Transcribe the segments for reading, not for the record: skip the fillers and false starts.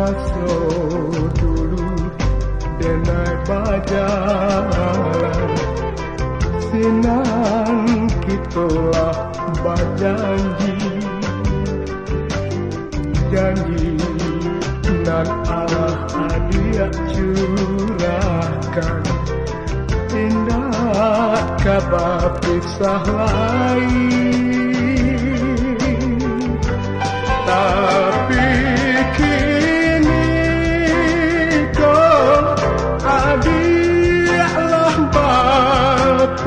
Masa dulu denai berjalan, senang kita berjanji, janji dan Allah hadiah curahkan, indah kabar pisah lain. Tapi kini kau adilah berputar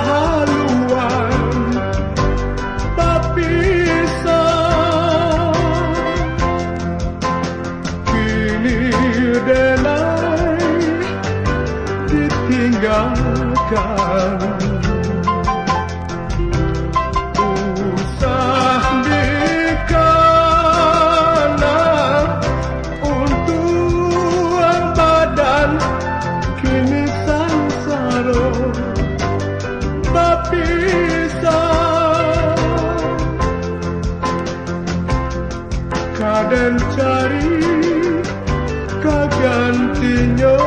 haluan, berpisah. Kini denai ditinggalkan, dan cari kegantinya.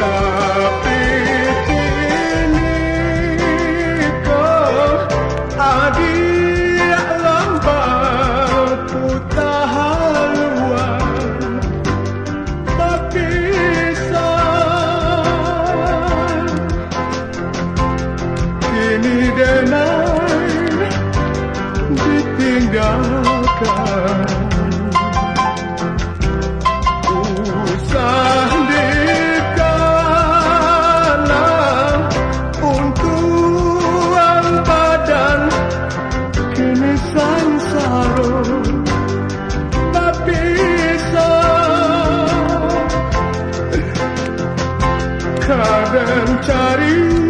Tapi kini kau adilah berputar haluan, berpisah. Kini denai ditinggalkan, usah dan cari